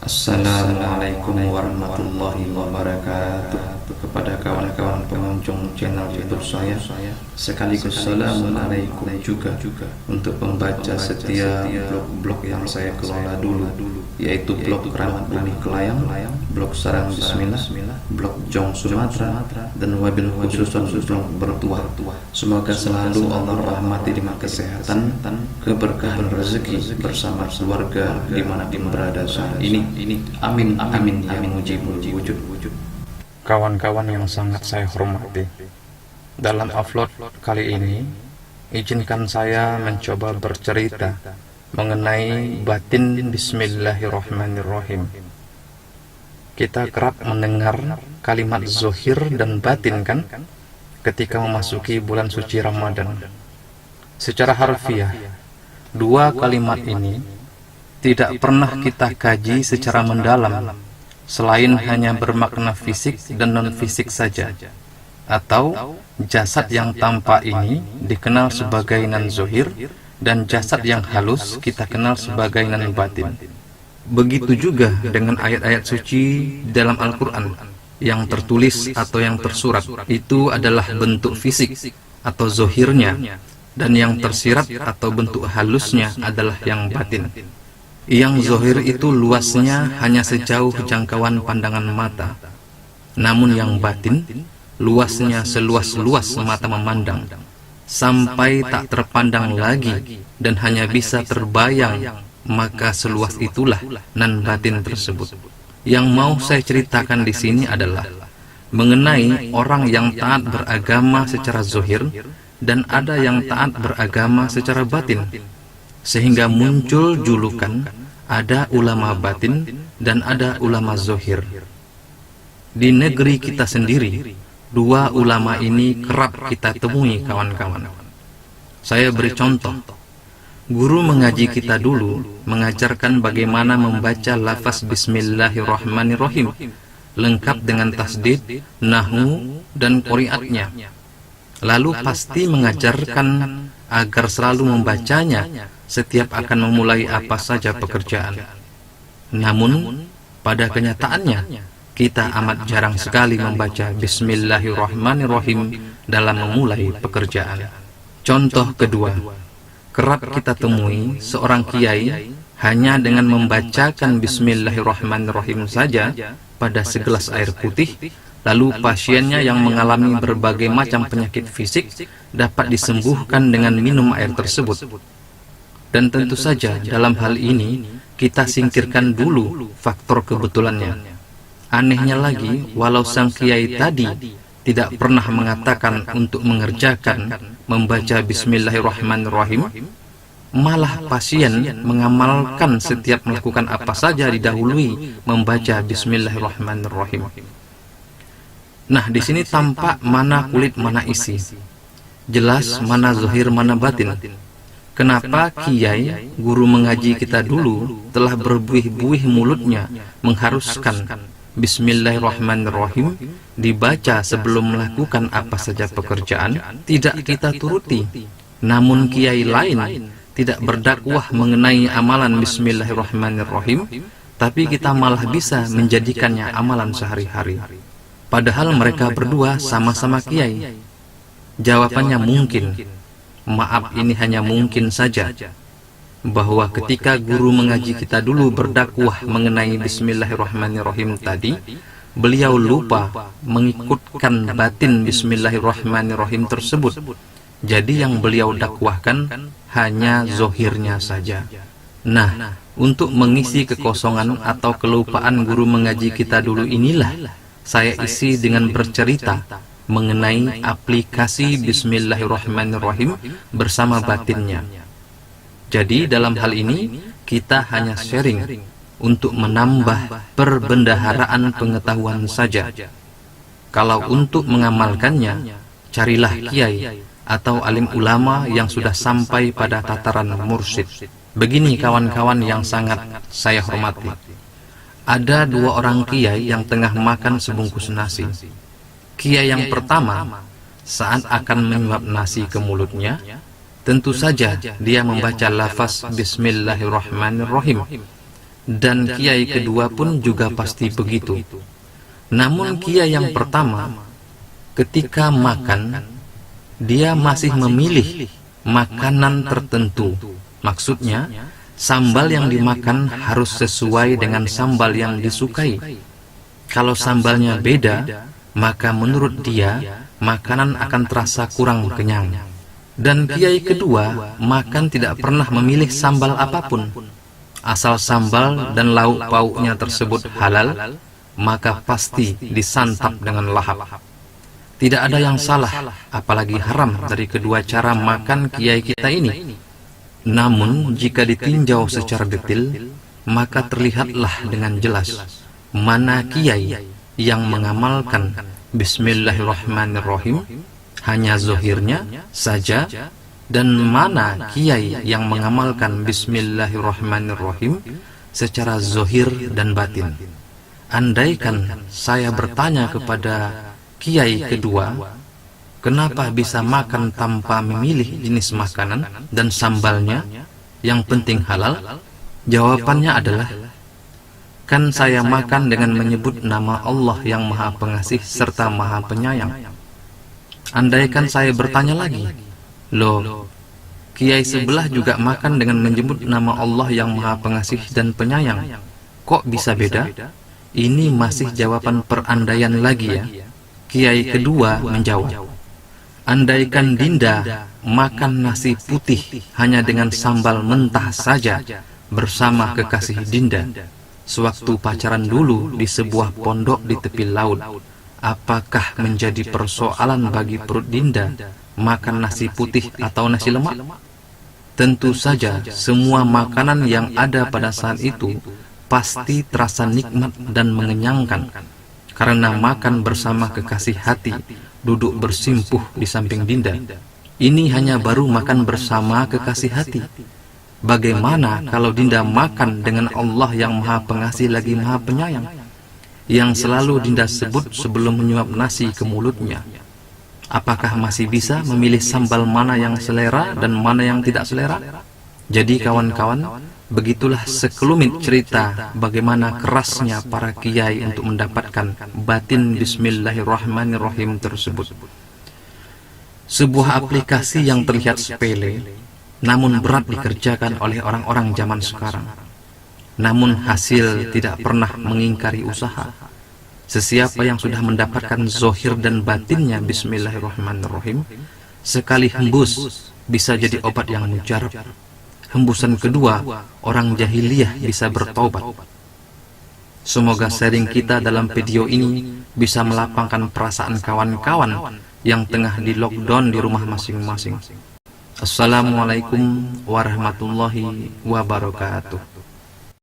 Assalamualaikum warahmatullahi wabarakatuh. Kepada kawan-kawan pengunjung channel YouTube saya, sekaligus assalamualaikum juga untuk pembaca setia blog-blog yang saya kelola dulu, yaitu blog Keramat Bumi Kelayang, blog Sarang Bismillah, blog Jong Sumatera, dan wabil khususon blog Bertuah. Semoga selalu Allah rahmati dengan kesehatan, keberkahan rezeki bersama keluarga dimanapun berada saat ini. Amin amin ya mujibul wujud. Kawan-kawan yang sangat saya hormati, dalam upload kali ini izinkan saya mencoba bercerita mengenai batin Bismillahirrahmanirrahim. Kita kerap mendengar kalimat zohir dan batin kan, ketika memasuki bulan suci Ramadan. Secara harfiah, dua kalimat ini tidak pernah kita kaji secara mendalam, selain hanya bermakna fisik dan non-fisik saja. Atau jasad yang tampak ini dikenal sebagai nan zohir, dan jasad yang halus kita kenal sebagai nan batin. Begitu juga dengan ayat-ayat suci dalam Al-Quran yang tertulis atau yang tersurat, itu adalah bentuk fisik atau zohirnya, dan yang tersirat atau bentuk halusnya adalah yang batin. Yang zohir itu luasnya hanya sejauh jangkauan pandangan mata, namun yang batin luasnya seluas-luas mata memandang, sampai tak terpandang lagi dan hanya bisa terbayang. Maka seluas itulah nan batin tersebut. Yang mau saya ceritakan di sini adalah mengenai orang yang taat beragama secara zohir dan ada yang taat beragama secara batin, sehingga muncul julukan ada ulama batin dan ada ulama zohir. Di negeri kita sendiri, dua ulama ini kerap kita temui kawan-kawan. Saya beri contoh. Guru mengaji kita dulu mengajarkan bagaimana membaca lafaz Bismillahirrahmanirrahim, lengkap dengan tasdid, nahwu, dan qoriatnya. Lalu pasti mengajarkan agar selalu membacanya setiap akan memulai apa saja pekerjaan. Namun pada kenyataannya kita amat jarang sekali membaca Bismillahirrahmanirrahim dalam memulai pekerjaan. Contoh kedua, kerap kita temui seorang kiai hanya dengan membacakan Bismillahirrahmanirrahim saja pada segelas air putih, lalu pasiennya yang mengalami berbagai macam penyakit fisik dapat disembuhkan dengan minum air tersebut. Dan tentu saja dalam hal ini kita singkirkan dulu faktor kebetulannya. Anehnya lagi, walau sang kiai tadi tidak pernah mengatakan untuk mengerjakan membaca Bismillahirrahmanirrahim, malah pasien mengamalkan setiap melakukan apa saja didahului membaca Bismillahirrahmanirrahim. Nah, di sini tampak mana kulit mana isi, jelas mana zahir mana batin. Kenapa kiai, guru mengaji kita dulu, telah berbuih-buih mulutnya mengharuskan Bismillahirrahmanirrahim dibaca sebelum melakukan apa saja pekerjaan, tidak kita turuti. Namun kiai lain tidak berdakwah mengenai amalan Bismillahirrahmanirrahim, tapi kita malah bisa menjadikannya amalan sehari-hari. Padahal mereka berdua sama-sama kiai. Jawabannya mungkin, maaf ini hanya mungkin saja, bahwa ketika guru mengaji kita dulu berdakwah mengenai Bismillahirrahmanirrahim tadi, beliau lupa mengikutkan batin Bismillahirrahmanirrahim tersebut. Jadi yang beliau dakwahkan hanya zohirnya saja. Nah, untuk mengisi kekosongan atau kelupaan guru mengaji kita dulu inilah saya isi dengan bercerita mengenai aplikasi Bismillahirrahmanirrahim bersama batinnya. Jadi dalam hal ini kita hanya sharing untuk menambah perbendaharaan pengetahuan saja. Kalau untuk mengamalkannya, carilah kiai atau alim ulama yang sudah sampai pada tataran mursyid. Begini kawan-kawan yang sangat saya hormati. Ada dua orang kiai yang tengah makan sebungkus nasi. Kiai yang pertama, saat akan menyuap nasi ke mulutnya, tentu saja dia membaca lafaz Bismillahirrahmanirrahim. dan kiai kedua pun juga pasti begitu. Namun kiai yang pertama, ketika makan, dia masih memilih makanan tertentu. Maksudnya, sambal yang dimakan harus sesuai dengan sambal yang disukai. Kalau sambalnya beda, maka menurut dia, makanan akan terasa kurang kenyang. Dan kiai kedua, makan tidak pernah memilih sambal apapun. Asal sambal dan lauk pauknya tersebut halal, maka pasti disantap dengan lahap. Tidak ada yang salah, apalagi haram dari kedua cara makan kiai kita ini. Namun, jika ditinjau secara detail, maka terlihatlah dengan jelas mana kiai yang mengamalkan Bismillahirrahmanirrahim hanya zohirnya saja, dan mana kiai yang mengamalkan Bismillahirrahmanirrahim secara zohir dan batin. Andaikan saya bertanya kepada kiai kedua, kenapa bisa makan tanpa memilih jenis makanan dan sambalnya, yang penting halal? Jawabannya adalah, kan saya makan dengan menyebut nama Allah yang Maha Pengasih serta Maha Penyayang. Andaikan saya bertanya lagi, loh, kiai sebelah juga makan dengan menyebut nama Allah yang Maha Pengasih dan Penyayang, kok bisa beda? Ini masih jawaban perandaian lagi ya. Kiai kedua menjawab, andaikan Dinda makan nasi putih hanya dengan sambal mentah saja bersama kekasih Dinda sewaktu pacaran dulu di sebuah pondok di tepi laut, apakah menjadi persoalan bagi perut Dinda makan nasi putih atau nasi lemak? Tentu saja semua makanan yang ada pada saat itu pasti terasa nikmat dan mengenyangkan, karena makan bersama kekasih hati, duduk bersimpuh di samping Dinda. Ini hanya baru makan bersama kekasih hati. Bagaimana kalau Dinda makan dengan Allah yang Maha Pengasih lagi Maha Penyayang, yang selalu Dinda sebut sebelum menyuap nasi ke mulutnya? Apakah masih bisa memilih sambal mana yang selera dan mana yang tidak selera? Jadi kawan-kawan, begitulah sekelumit cerita bagaimana kerasnya para kiai untuk mendapatkan batin Bismillahirrahmanirrahim tersebut. Sebuah aplikasi yang terlihat sepele, namun berat dikerjakan oleh orang-orang zaman sekarang. Namun hasil tidak pernah mengingkari usaha. Sesiapa yang sudah mendapatkan zohir dan batinnya Bismillahirrahmanirrahim, sekali hembus bisa jadi obat yang mujarab. Hembusan kedua, orang jahiliyah bisa bertaubat. Semoga sharing kita dalam video ini bisa melapangkan perasaan kawan-kawan yang tengah di lockdown di rumah masing-masing. Assalamualaikum warahmatullahi wabarakatuh.